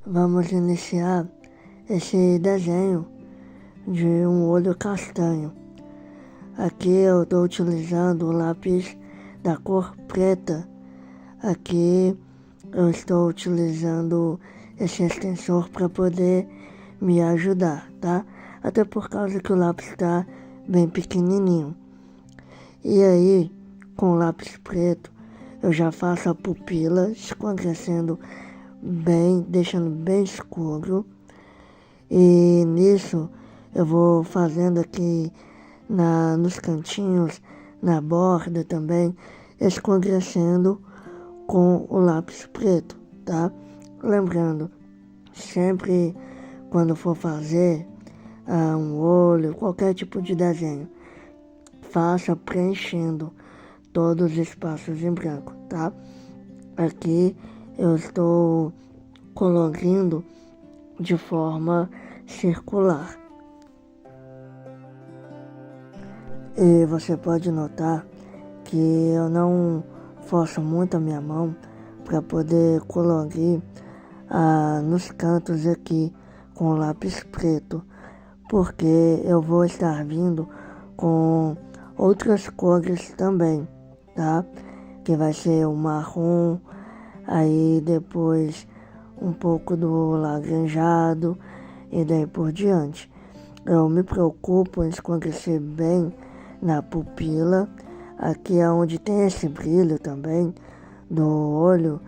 Vamos iniciar esse desenho de um olho castanho. Aqui eu estou utilizando o lápis da cor preta. Aqui eu estou utilizando esse extensor para poder me ajudar, tá? Até por causa que o lápis está bem pequenininho. E aí, com o lápis preto, eu já faço a pupila escurecendo bem, deixando bem escuro. E nisso eu vou fazendo aqui nos cantinhos, na borda também, escurecendo com o lápis preto, tá? Lembrando, sempre quando for fazer um olho, qualquer tipo de desenho, faça preenchendo todos os espaços em branco, tá? Aqui eu estou colorindo de forma circular. E você pode notar que eu não forço muito a minha mão para poder colorir nos cantos aqui com o lápis preto, porque eu vou estar vindo com outras cores também, tá? Que vai ser o marrom, aí depois um pouco do laranjado e daí por diante. Eu me preocupo em escurecer bem na pupila, aqui é onde tem esse brilho também do olho,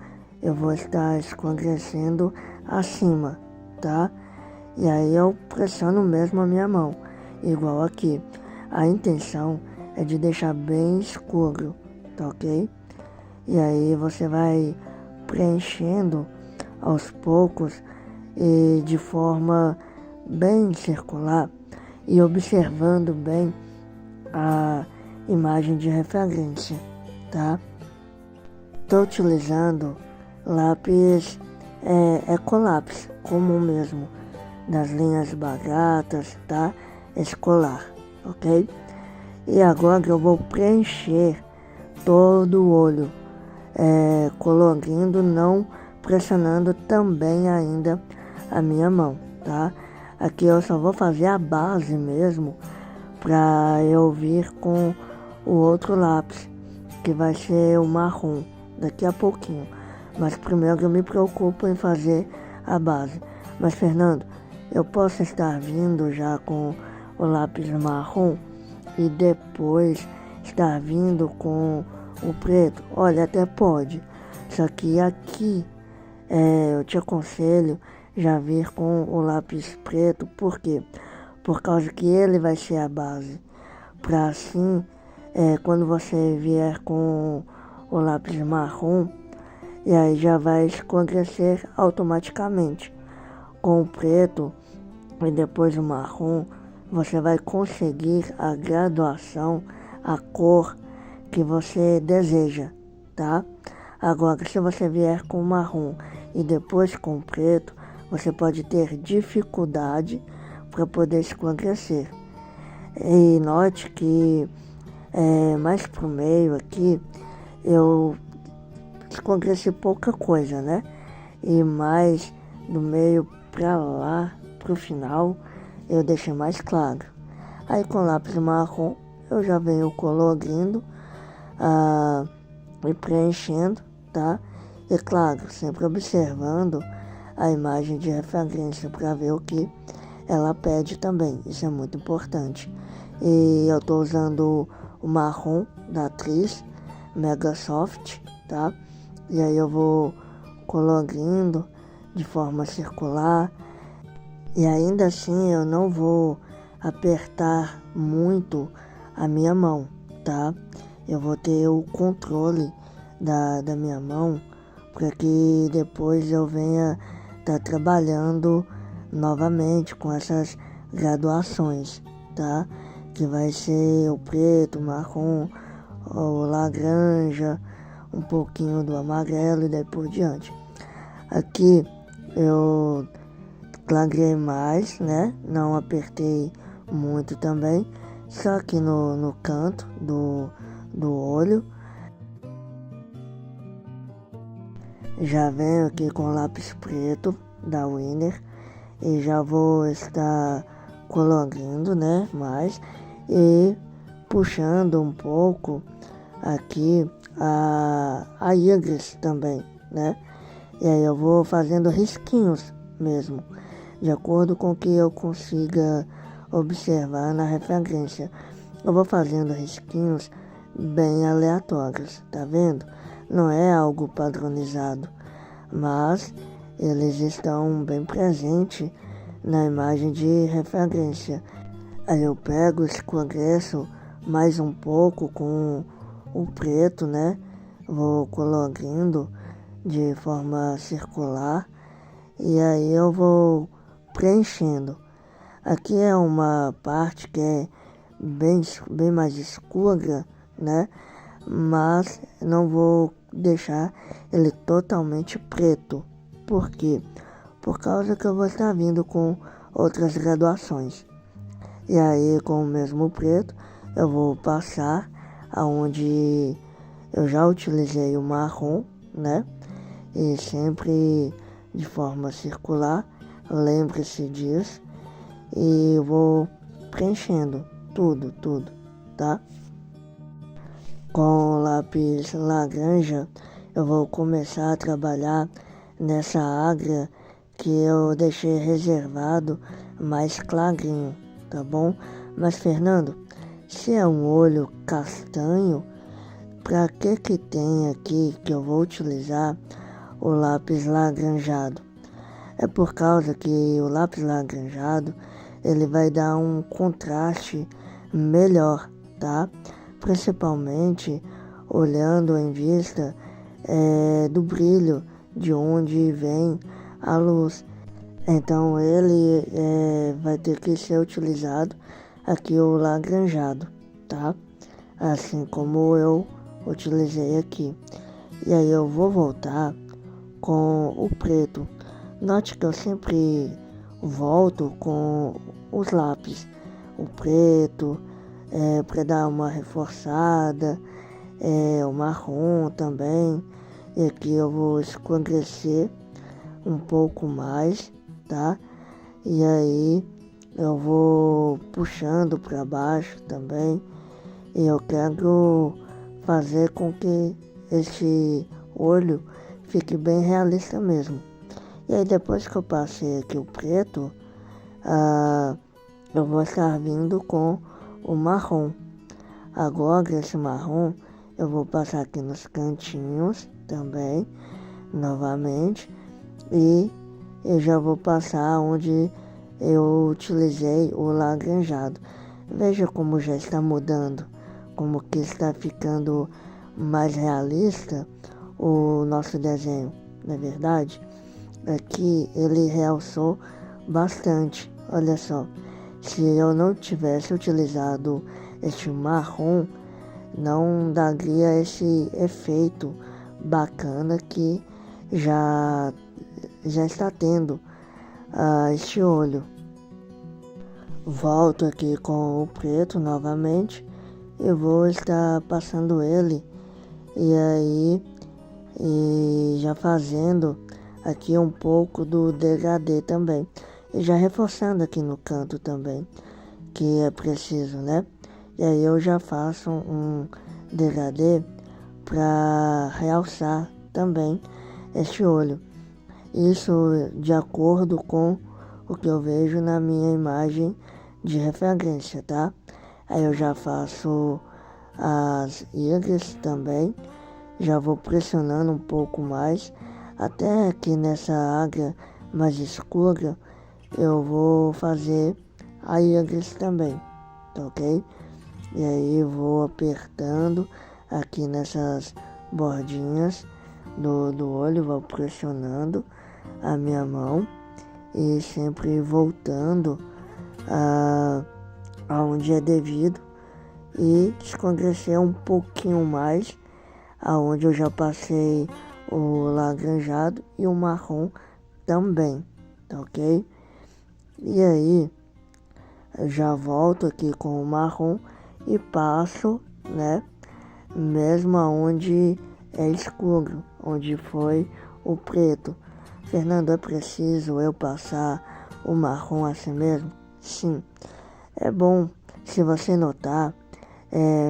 eu vou estar escurecendo acima, tá? E aí eu pressiono mesmo a minha mão, igual aqui. A intenção é de deixar bem escuro, tá ok? E aí você vai preenchendo aos poucos e de forma bem circular e observando bem a imagem de referência, tá? Estou utilizando lápis Ecolápis, comum mesmo, das linhas baratas, tá? Escolar, ok? E agora eu vou preencher todo o olho, colorindo, não pressionando também ainda a minha mão, tá? Aqui eu só vou fazer a base mesmo para eu vir com o outro lápis, que vai ser o marrom, daqui a pouquinho. Mas primeiro eu me preocupo em fazer a base. Mas Fernando, eu posso estar vindo já com o lápis marrom e depois estar vindo com o preto? Olha, até pode. Só que aqui eu te aconselho já vir com o lápis preto. Por quê? Por causa que ele vai ser a base. Para assim, quando você vier com o lápis marrom, e aí já vai escurecer automaticamente. Com o preto e depois o marrom, você vai conseguir a graduação, a cor que você deseja, tá? Agora, se você vier com o marrom e depois com o preto, você pode ter dificuldade para poder escurecer. E note que mais pro meio aqui eu escureci pouca coisa, né? E mais do meio para lá, pro final, eu deixei mais claro. Aí com lápis marrom eu já venho colorindo e preenchendo, tá? E claro, sempre observando a imagem de referência para ver o que ela pede também, isso é muito importante. E eu estou usando o marrom da atriz Mega Soft, tá? E aí eu vou colorindo de forma circular. E ainda assim eu não vou apertar muito a minha mão, tá? Eu vou ter o controle da minha mão para que depois eu venha estar trabalhando novamente com essas graduações, tá? Que vai ser o preto, o marrom, o laranja, um pouquinho do amarelo e daí por diante. Aqui eu clareei mais, né? Não apertei muito também, só aqui no canto do olho. Já venho aqui com lápis preto da Winner e já vou estar colorindo, né, mais e puxando um pouco aqui a íris também, né? E aí eu vou fazendo risquinhos mesmo, de acordo com o que eu consiga observar na referência. Eu vou fazendo risquinhos bem aleatórios, tá vendo? Não é algo padronizado, mas eles estão bem presentes na imagem de referência. Aí eu pego, escureço mais um pouco com o preto, né? Vou colorindo de forma circular e aí eu vou preenchendo. Aqui é uma parte que é bem mais escura, né? Mas não vou deixar ele totalmente preto. Por quê? Por causa que eu vou estar vindo com outras graduações. E aí com o mesmo preto eu vou passar aonde eu já utilizei o marrom, né? E sempre de forma circular, lembre-se disso. E vou preenchendo tudo, tá? Com o lápis laranja eu vou começar a trabalhar nessa área que eu deixei reservado mais clarinho, tá bom? Mas Fernando, se é um olho castanho, para que tem aqui que eu vou utilizar o lápis laranjado? É por causa que o lápis laranjado ele vai dar um contraste melhor, tá? Principalmente olhando em vista do brilho de onde vem a luz. Então ele vai ter que ser utilizado aqui o laranjado, tá? Assim como eu utilizei aqui. E aí eu vou voltar com o preto. Note que eu sempre volto com os lápis, o preto, para dar uma reforçada, o marrom também. E aqui eu vou escurecer um pouco mais, tá? E aí eu vou puxando para baixo também. E eu quero fazer com que esse olho fique bem realista mesmo. E aí depois que eu passei aqui o preto, eu vou estar vindo com o marrom. Agora esse marrom eu vou passar aqui nos cantinhos também, novamente. E eu já vou passar onde eu utilizei o laranjado. Veja como já está mudando, como que está ficando mais realista o nosso desenho, não é verdade? Aqui ele realçou bastante, olha só. Se eu não tivesse utilizado este marrom, não daria esse efeito bacana que já está tendo este olho. Volto aqui com o preto novamente e vou estar passando ele e já fazendo aqui um pouco do degradê também. E já reforçando aqui no canto também, que é preciso, né? E aí eu já faço um degradê para realçar também este olho. Isso de acordo com o que eu vejo na minha imagem de referência, tá? Aí eu já faço as íris também, já vou pressionando um pouco mais, até que nessa área mais escura eu vou fazer a íris também, tá ok? E aí vou apertando aqui nessas bordinhas do olho, vou pressionando a minha mão e sempre voltando aonde é devido e escurecer um pouquinho mais aonde eu já passei o laranjado e o marrom também, tá ok? E aí eu já volto aqui com o marrom e passo, né, mesmo aonde é escuro, onde foi o preto, Fernando, é preciso eu passar o marrom assim mesmo? Sim, é bom. Se você notar,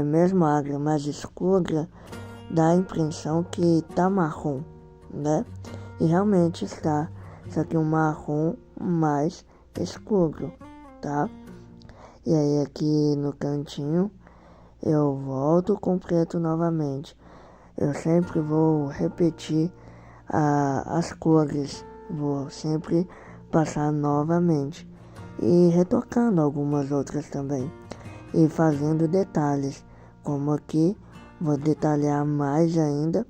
mesmo a água mais escura, dá a impressão que tá marrom, né? E realmente está, só que um marrom mais escuro, tá? E aí aqui no cantinho eu volto com preto novamente. Eu sempre vou repetir as cores, vou sempre passar novamente e retocando algumas outras também e fazendo detalhes, como aqui vou detalhar mais ainda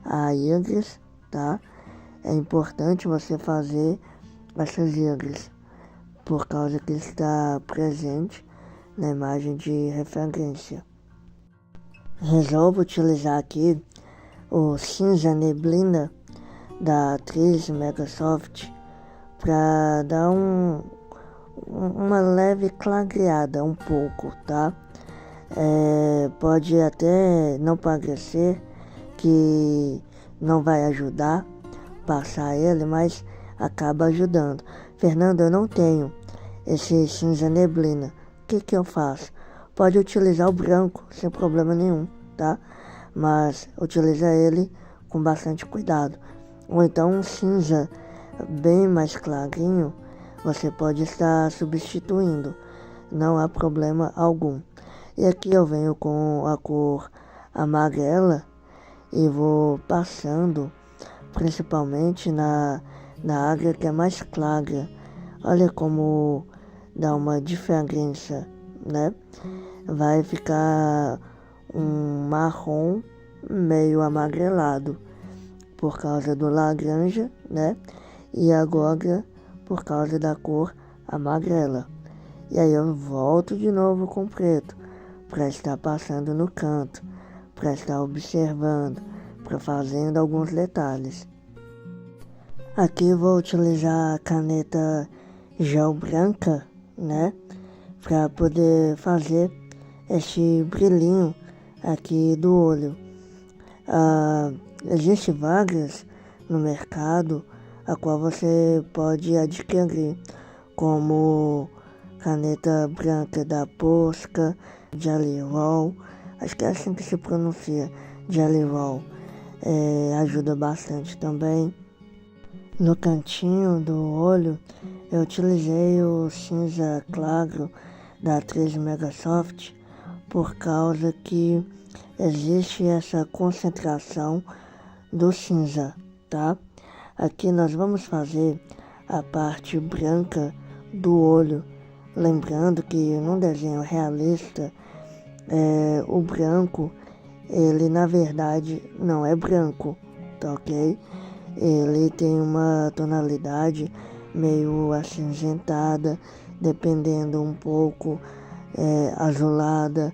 a íris, tá? É importante você fazer essas íris por causa que está presente na imagem de referência. Resolvo utilizar aqui o cinza neblina da atriz Megasoft para dar uma leve clareada um pouco, tá? Pode até não parecer que não vai ajudar passar ele, mas acaba ajudando. Fernando, eu não tenho esse cinza neblina. O que eu faço? Pode utilizar o branco, sem problema nenhum, tá? Mas utiliza ele com bastante cuidado. Ou então um cinza bem mais clarinho, você pode estar substituindo. Não há problema algum. E aqui eu venho com a cor amarela e vou passando principalmente na área que é mais clara. Olha como dá uma diferença, né? Vai ficar um marrom meio amarelado por causa do laranja, né? E agora por causa da cor amarela. E aí eu volto de novo com preto para estar passando no canto, para estar observando, para fazendo alguns detalhes. Aqui eu vou utilizar a caneta gel branca, né? Para poder fazer este brilhinho aqui do olho. Existem várias no mercado a qual você pode adquirir, como caneta branca da Posca, Jelly Roll, acho que é assim que se pronuncia, Jelly Roll, ajuda bastante também. No cantinho do olho eu utilizei o cinza claro da atriz Megasoft por causa que existe essa concentração do cinza, tá? Aqui nós vamos fazer a parte branca do olho, lembrando que num desenho realista o branco, ele na verdade não é branco, tá ok? Ele tem uma tonalidade meio acinzentada, dependendo um pouco azulada,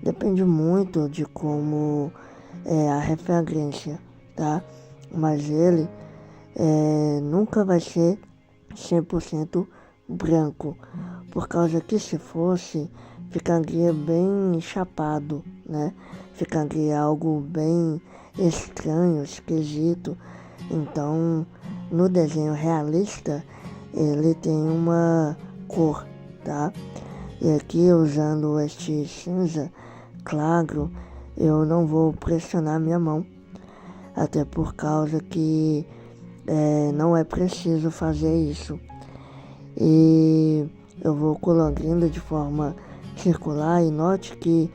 depende muito de como é a referência, tá? Mas ele nunca vai ser 100% branco, por causa que se fosse, ficaria bem chapado, né? Ficaria algo bem estranho, esquisito. Então, no desenho realista, ele tem uma cor, tá? E aqui, usando este cinza claro, eu não vou pressionar minha mão, até por causa que não é preciso fazer isso. E eu vou colorindo de forma circular e note que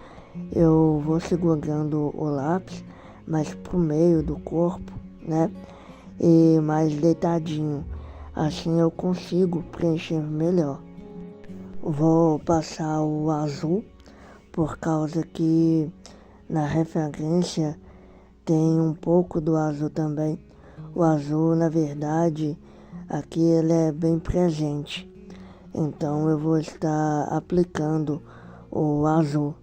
eu vou segurando o lápis mais pro meio do corpo, né? E mais deitadinho. Assim eu consigo preencher melhor. Vou passar o azul, por causa que na referência tem um pouco do azul também. O azul, na verdade, aqui ele é bem presente. Então eu vou estar aplicando o azul,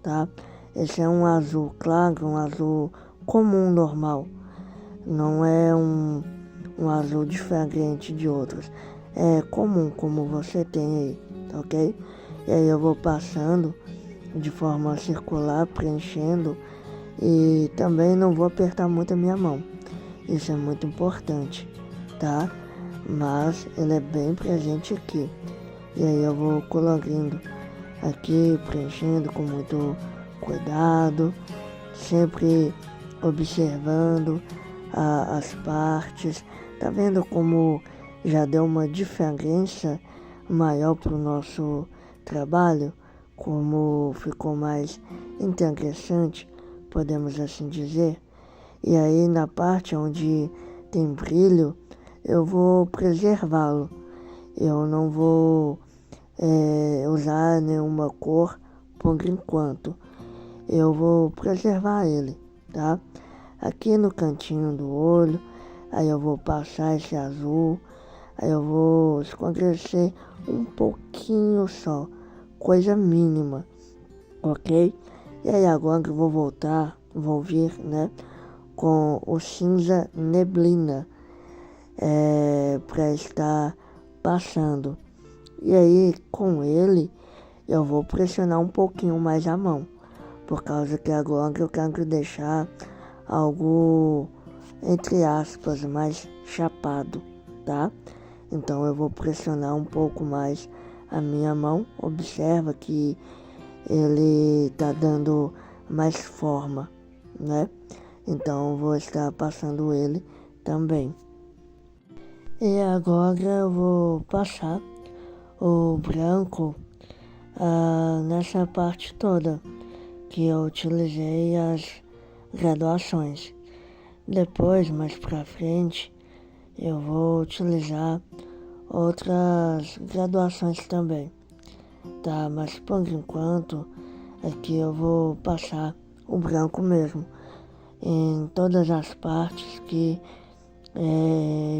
tá? Esse é um azul claro, um azul comum, normal. Não é um azul diferente de outros. É comum, como você tem aí, tá ok? E aí eu vou passando de forma circular, preenchendo. E também não vou apertar muito a minha mão. Isso é muito importante, tá? tá? Mas ele é bem presente aqui. E aí eu vou colorindo aqui, preenchendo com muito cuidado, sempre observando as partes. Tá vendo como já deu uma diferença maior para o nosso trabalho? Como ficou mais interessante, podemos assim dizer. E aí na parte onde tem brilho, eu vou preservá-lo. Eu não vou usar nenhuma cor por enquanto. Eu vou preservar ele, tá? Aqui no cantinho do olho, aí eu vou passar esse azul, aí eu vou escurecer um pouquinho só, coisa mínima, ok? E aí agora eu vou vir, né, com o cinza neblina, para estar passando. E aí com ele eu vou pressionar um pouquinho mais a mão, por causa que agora eu quero deixar algo, entre aspas, mais chapado, tá? Então eu vou pressionar um pouco mais a minha mão. Observa que ele tá dando mais forma, né? Então eu vou estar passando ele também. E agora eu vou passar o branco nessa parte toda que eu utilizei as graduações. Depois, mais pra frente, eu vou utilizar outras graduações também, tá? Mas por enquanto aqui eu vou passar o branco mesmo em todas as partes que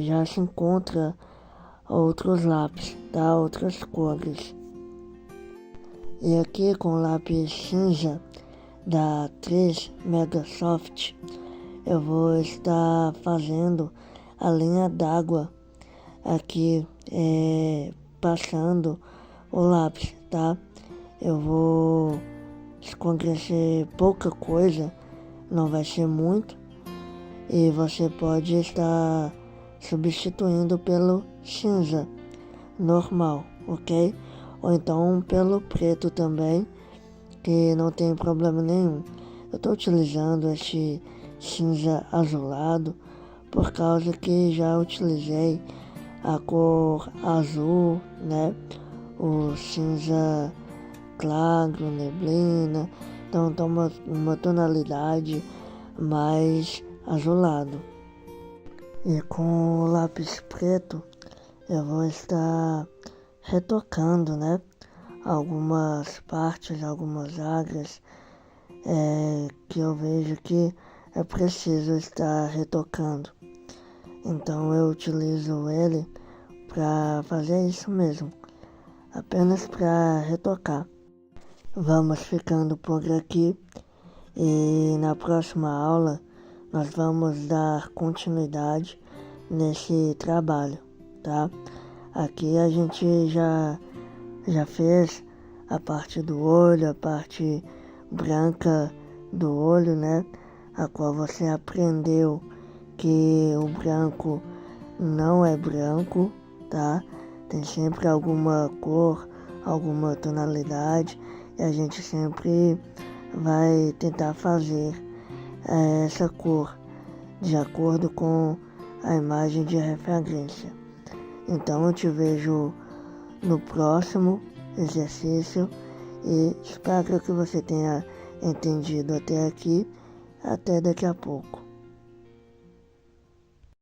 já se encontra outros lápis, tá? Outras cores. E aqui com o lápis cinza da 3 Mega Soft, eu vou estar fazendo a linha d'água aqui, passando o lápis, tá? Eu vou escurecer pouca coisa, não vai ser muito, e você pode estar substituindo pelo cinza normal, ok? Ou então pelo preto também, que não tem problema nenhum. Eu estou utilizando este cinza azulado por causa que já utilizei a cor azul, né? O cinza claro, neblina, então tá uma tonalidade mais azulado. E com o lápis preto eu vou estar retocando, né? Algumas partes, algumas áreas que eu vejo que é preciso estar retocando. Então eu utilizo ele para fazer isso mesmo, apenas para retocar. Vamos ficando por aqui e na próxima aula nós vamos dar continuidade nesse trabalho, tá? Aqui a gente já fez a parte do olho, a parte branca do olho, né? A qual você aprendeu que o branco não é branco, tá? Tem sempre alguma cor, alguma tonalidade, e a gente sempre vai tentar fazer essa cor de acordo com a imagem de referência. Então eu te vejo no próximo exercício e espero que você tenha entendido até aqui. Até daqui a pouco.